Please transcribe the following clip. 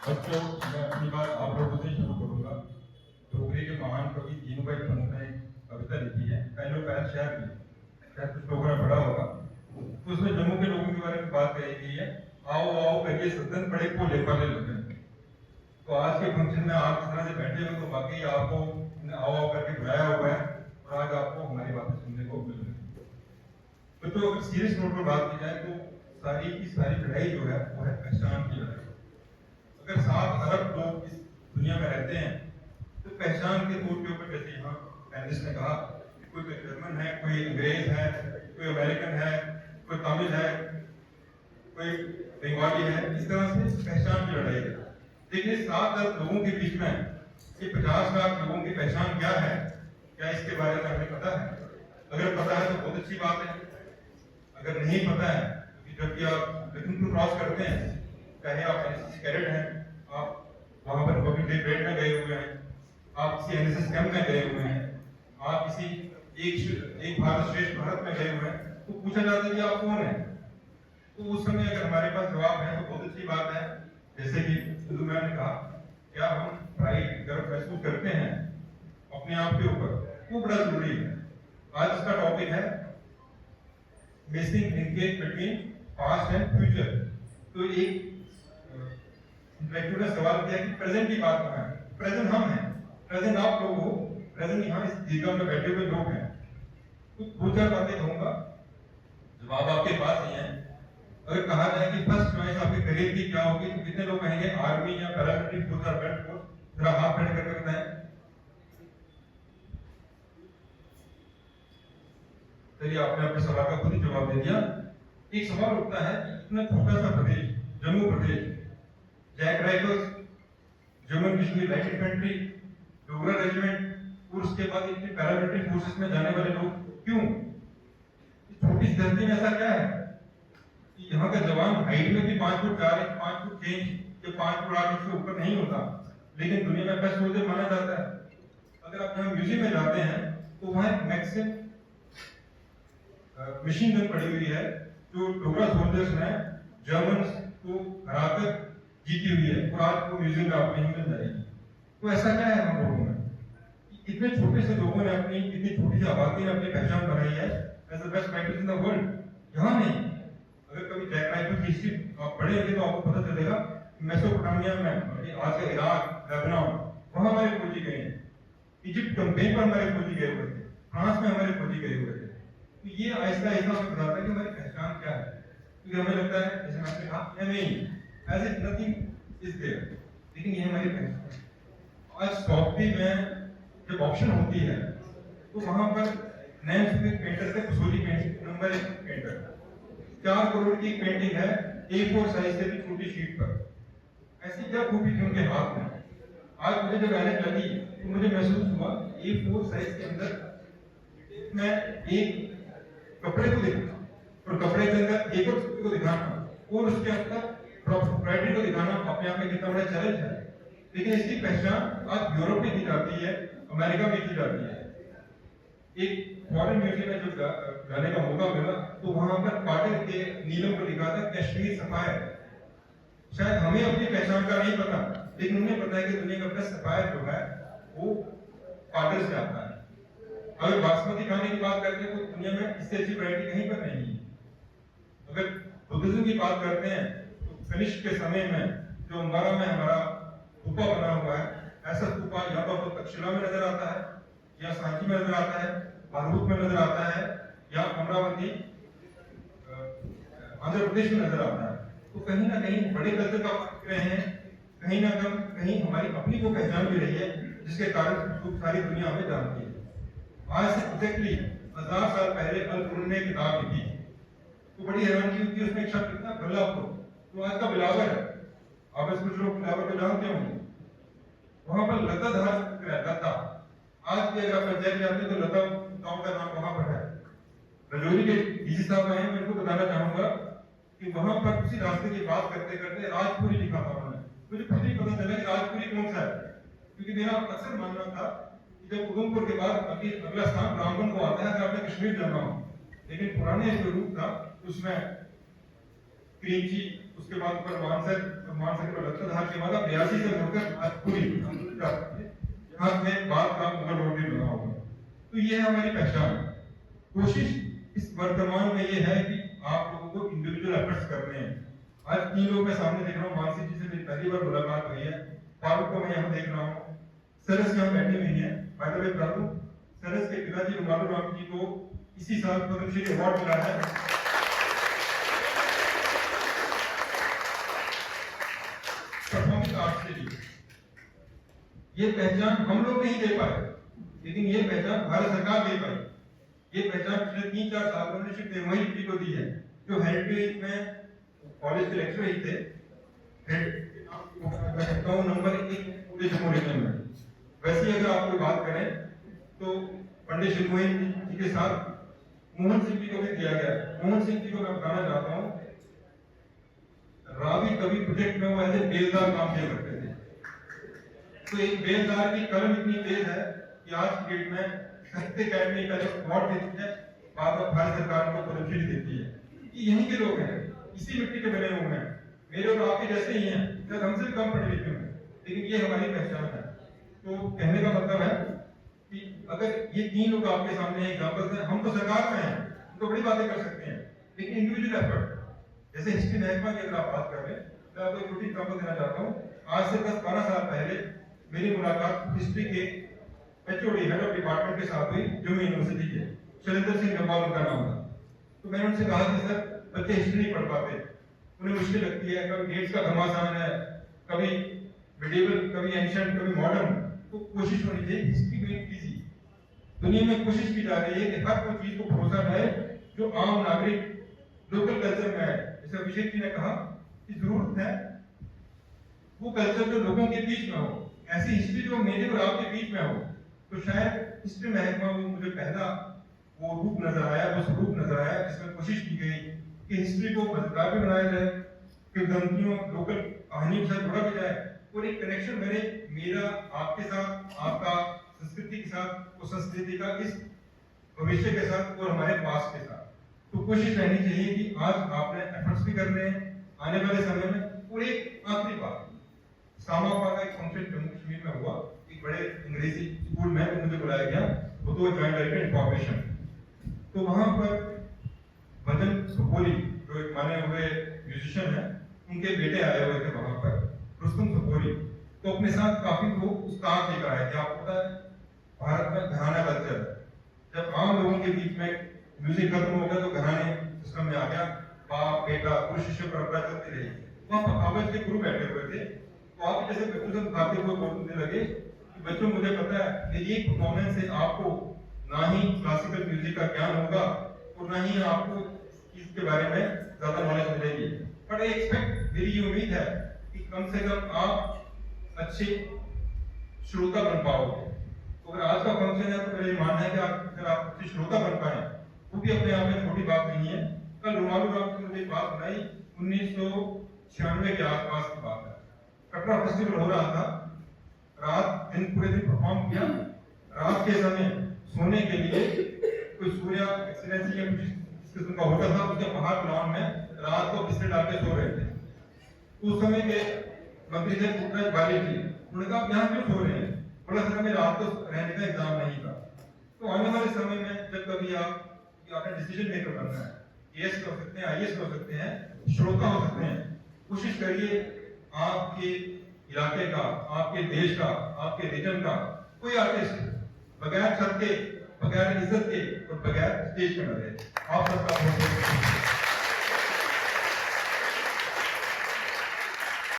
बच्चों, मैं अपनी बात आप लोगों से शुरू करूंगा। डोगरी के महान कवि दीनूभाई पंत ने एक कविता लिखी है, पहलो पहल शहर की, शायद कुछ लोगों ने पढ़ा होगा। तो उसमें जम्मू के लोगों के बारे में बात कही गई है, आओ आओ करिए सदन बड़े भोले पाले लगन। तो आज के फंक्शन में आप इस तरह से बैठे हो तो वाकई आपको आओ आओ करके बुलाया हुआ है और आज आपको हमारी बातें सुनने को मिल रही है। तो अगर सीरियस नोट पर बात की जाए तो सारी की सारी लड़ाई जो है वो है पहचान की लड़ाई। अगर 7 अरब लोग इस दुनिया में रहते हैं तो पहचान के तौर के ऊपर, जैसे यहाँ पैनलिस्ट ने कहा कि कोई जर्मन है, कोई अंग्रेज है, कोई अमेरिकन है, कोई तमिल है, कोई बंगाली है, इस तरह से पहचान की लड़ाई है। लेकिन 7 अरब लोगों के बीच में ये 50 लाख लोगों की पहचान क्या है, क्या इसके बारे में हमें पता है? अगर पता है तो बहुत अच्छी बात है। अगर नहीं पता है तो जब भी आप लखनपुर क्रॉस करते हैं, चाहे आप एनसीसी कैडेट हैं, आप वहां पर रिपब्लिक डे परेड में गए हुए हैं, आप किसी एनएसएस कैंप में गए हुए हैं, आप किसी एक भारत श्रेष्ठ भारत में गए हुए हैं, तो पूछा जाता है कि आप कौन है। तो उस समय अगर हमारे पास जवाब है तो बहुत अच्छी बात है। जैसे कि सिद्धू मैम ने कहा, क्या हम प्राइड गर्व महसूस करते हैं अपने आप के ऊपर, वो बड़ा जरूरी है। आज इसका टॉपिक है missing linkage between past and future. तो एक इंटरेक्टिव ने सवाल किया कि प्रेजेंट की बात कहाँ है? प्रेजेंट हम हैं, प्रेजेंट आप लोग हो, प्रेजेंट यहाँ इस जगह में बैठे हुए लोग हैं। तो 2-4 बातें कहूंगा, जवाब आपके पास ही है। अगर कहा जाए कि फर्स्ट चॉइस आपके करियर की क्या होगी तो कितने लोग कहेंगे आर्मी या पैरामिलिट्री फोर्स और बेल्ट फोर्स? जरा हाथ खड़े करके बताएं। चलिए, आपने अपने सवाल का खुद ही जवाब दे दिया। एक सवाल उठता है कि इतना छोटा सा प्रदेश जम्मू प्रदेश, JAK rifles, Jammu Kashmir light infantry, Dogra regiment और उसके बाद इतने पैरामिलिट्री फोर्सेस में जाने वाले लोग क्यों? इस छोटी सी धरती में ऐसा क्या है कि यहाँ का जवान हाइट में भी 5 फुट 4 इंच, 5 फुट 6 इंच या 5 फुट 8 इंच से ऊपर नहीं होता, लेकिन दुनिया में बेस्ट सोल्जर माना जाता है। अगर आप यहाँ म्यूजियम में जाते हैं तो वहाँ मैक्सिम मशीन गन पड़ी हुई है जो डोगरा सोल्जर्स ने जर्मन्स को हराकर जीती हुई है, और आज वो म्यूजियम में आपको मिल जाएगी। तो ऐसा क्या है हम लोगों में, इतने छोटे से लोगों ने अपनी, इतनी छोटी सी आबादी ने अपनी पहचान बनाई है as the best fighters in the world. यहाँ नहीं, अगर कभी जैक राइफल की हिस्ट्री आप पढ़ेंगे तो आपको पता चलेगा मेसोपोटामिया में, आज का इराक, लेबनान, वहां हमारे फौजी गए हैं। इजिप्ट कैंपेन पर हमारे फौजी गए हुए थे, फ्रांस में हमारे फौजी गए हुए थे। तो ये आहिस्ता आहिस्ता हमें बताता है कि हमारी पहचान क्या है। क्योंकि हमें लगता है, जैसे मैंने कहा, नहीं as if nothing is there, लेकिन ये हमारी पहचान है। आज सॉफ्टी में जब ऑप्शन होती है तो वहां पर नैन सुपीक पेंटर से Kasauli painting number 1 painter, 4 crore की पेंटिंग है A4 साइज से भी छोटी शीट पर। ऐसी क्या खूबी थी उनके हाथ में? आज मुझे जब ऐनक लगी तो मुझे महसूस हुआ A4 साइज के अंदर मैं एक कपड़े को देखना और कपड़े के अंदर एक और को दिखाना और उसके अंदर प्रॉपर्टी को दिखाना अपने आप में कितना बड़ा चैलेंज है। लेकिन इसकी पहचान आज यूरोप में की जाती है, अमेरिका में की जाती है। एक फॉरेन म्यूजियम में जब जाने का मौका मिला तो वहां पर पाटर के नीलों पर लिखा था कश्मीर सफायर। शायद हमें अपनी पहचान का नहीं पता, लेकिन उन्हें पता है कि दुनिया का बेस्ट सफायर जो है वो पाटर से आता है। अगर बासमती खाने की बात करते हैं तो दुनिया में इससे अच्छी वैरायटी कहीं पर नहीं है। अगर बुद्धिज्म की बात करते हैं तो फिनिश के समय में जो अंबारा में हमारा स्तूपा बना हुआ है, ऐसा स्तूपा या तो तक्षशिला में नजर आता है, या सांची में नजर आता है, भारत में नजर आता है, या अमरावती आंध्र प्रदेश में नजर आता है। तो कहीं ना कहीं बड़े कल्चर का रहे हैं, कहीं ना कहीं हमारी अपनी को पहचान भी रही है, जिसके कारण सारी दुनिया हमें जानती है। आज से एग्जैक्टली 1000 साल पहले अल-कुरान ने किताब लिखी तो बड़ी हैरानी होती है, उसमें एक शब्द कितना बल्लापुर, तो आज का बिलावर है। आप इस कुछ लोग बिलावर को जानते होंगे। वहां पर लता धार लता, आज भी अगर आप पंचायत जाते हैं तो लता गांव का नाम वहां पर है। रजौरी के डीसी साहब आए, मैं इनको बताना चाहूंगा कि वहां पर उसी रास्ते की बात करते करते राजपुरी लिखा था उन्होंने। मुझे खुद ही पता चला कि राजपुरी कौन सा है, क्योंकि मेरा अक्सर मानना था कि जब उधमपुर के बाद अगला स्थान ब्राह्मण को आता है अगर आपने कश्मीर जाना हो, लेकिन पुराने जो रूप था उसमें क्रीमची, उसके बाद ऊपर मानसर, मान सकते हो लक्षाधार के बाद 82 से मुड़कर आज पूरी हर में बात का मुगल रोड भी बना होगा। तो ये है हमारी पहचान। कोशिश इस वर्तमान में ये है कि आप लोगों को इंडिविजुअल एफर्ट्स करने हैं। आज 3 लोग मैं सामने देख रहा हूँ, मानसी जी से मेरी पहली बार मुलाकात हुई है, फारूक को मैं यहाँ देख रहा हूँ, सरस यहाँ बैठी हुई है। बाय द वे प्रभु, सरस के पिताजी रुमालू राम जी को इसी साल पद्मश्री अवार्ड मिला है। परफॉर्मिंग आर्ट्स के लिए ये पहचान हम लोग नहीं दे पाए, लेकिन ये पहचान भारत सरकार दे पाई। ये पहचान पिछले 3-4 सालों में शिव देवमयी जी को दी है, जो हेरिटेज में कॉलेज के लेक्चरर ही थे, नंबर 1 पूरे जम्मू रीजन में। वैसे अगर आप कोई बात करें तो पंडित शिवमोहन जी के साथ मोहन सिंह जी को भी दिया गया। मोहन सिंह जी को मैं बताना चाहता हूँ, रावी कवि प्रोजेक्ट में वो ऐसे बेलदार काम किया करते थे। तो एक बेलदार की कलम इतनी तेज है कि आज की डेट में साहित्य अकादमी का जो अवार्ड देती है, बाद में भारत सरकार को पद्मश्री देती है। ये यहीं के लोग हैं, इसी मिट्टी के बने हुए हैं, मेरे और आपके जैसे ही हैं, शायद हमसे भी कम पढ़े लिखे हैं, लेकिन ये हमारी पहचान है। तो कहने का मतलब है कि अगर ये 3 लोग आपके सामने एग्जांपल्स हैं, हम तो सरकार में हैं, हम तो बड़ी बातें कर सकते हैं, लेकिन इंडिविजुअल एफर्ट, जैसे हिस्ट्री महकमा की अगर आप बात कर रहे हैं, तो आपको एक छोटी एग्जांपल देना चाहता हूँ। आज से 10-12 साल पहले मेरी मुलाकात हिस्ट्री के एचओडी हेड ऑफ डिपार्टमेंट के साथ हुई, जम्मू यूनिवर्सिटी के शैलेंद्र सिंह गंगवाल उनका नाम था। तो मैंने उनसे कहा कि सर, बच्चे हिस्ट्री नहीं पढ़ पाते, उन्हें मुश्किल लगती है, कभी डेट्स का घमासान है, कभी मिडिवल, कभी एंशिएंट, कभी मॉडर्न। तो कोशिश होनी चाहिए हिस्ट्री को एक इजी, दुनिया में कोशिश की जा रही है कि हर कोई चीज को भरोसा रहे जो आम नागरिक लोकल कल्चर में है। जैसे अभिषेक जी ने कहा कि जरूरत है वो कल्चर जो लोगों के बीच में हो, ऐसी हिस्ट्री जो मेरे और आपके बीच में हो। तो शायद हिस्ट्री महकमा में मुझे पहला वो रूप नजर आया, वो स्वरूप नजर आया जिसमें कोशिश की गई कि हिस्ट्री को मजेदार भी बनाया जाए, कि धमकियों लोकल कहानियों के साथ जोड़ा भी जाए, और एक कनेक्शन बने मेरा आपके साथ, आपका संस्कृति के साथ, वो संस्कृति का इस भविष्य के साथ और हमारे पास के साथ। तो कोशिश रहनी चाहिए कि आज आपने एफर्ट्स भी कर रहे हैं आने वाले समय में। और एक आखिरी बात, सामापा का एक फंक्शन जम्मू कश्मीर में हुआ, एक बड़े अंग्रेजी स्कूल में, तो मुझे बुलाया गया, वो तो ज्वाइंट डायरेक्टर इंफॉर्मेशन। तो वहां पर भजन सुपोली जो एक माने हुए म्यूजिशियन है, उनके बेटे आए हुए थे वहां पर, रुस्तम सुपोली। तो अपने साथ काफी लोग उस्ताद लेकर आए थे। आपको पता है भारत में घराना कल्चर, जब आम लोगों के बीच में म्यूजिक खत्म हो गया तो घराने सिस्टम में आ गया, बाप बेटा गुरु शिष्य परंपरा चलती रही। वहां पखावज के गुरु बैठे हुए थे, तो आप जैसे बच्चों से खाते हुए बोलने लगे कि बच्चों, मुझे पता है कि ये परफॉर्मेंस से आपको ना ही क्लासिकल म्यूजिक का ज्ञान होगा और ना ही आपको इसके बारे में ज्यादा नॉलेज मिलेगी, बट आई एक्सपेक्ट, मेरी ये उम्मीद है कि कम से कम आप अच्छे श्रोता बन पाओगे। तो अगर आज का फंक्शन है तो मेरा ये मानना है कि अगर आप अच्छे श्रोता बन पाए, वो भी अपने आप में छोटी बात नहीं है। कल रुमालू राम की मुझे बात सुनाई, 1996 के आसपास की बात है। कटरा फेस्टिवल हो रहा था, रात दिन पूरे दिन परफॉर्म किया। रात के समय सोने के लिए कोई सूर्या एक्सीलेंसी या कुछ इस किस्म का होटल था, उसके बाहर ग्राउंड में रात को बिस्तर डाल के सो रहे थे। उस समय के मंत्री थे पुटराज बाली जी, उन्होंने कहा आप यहाँ क्यों सो रहे हैं? बोला सर हमें रात को रहने का एग्जाम नहीं था। तो आने वाले समय में जब कभी आपने डिसीजन मेकर बनना है, केएस हो सकते हैं, आईएएस हो सकते हैं, श्रोता हो सकते हैं, कोशिश करिए आपके इलाके का, आपके देश का, आपके रीजन का कोई आर्टिस्ट बगैर छत के, बगैर इज्जत के और बगैर स्टेज पे न रहे। आप सबका बहुत बहुत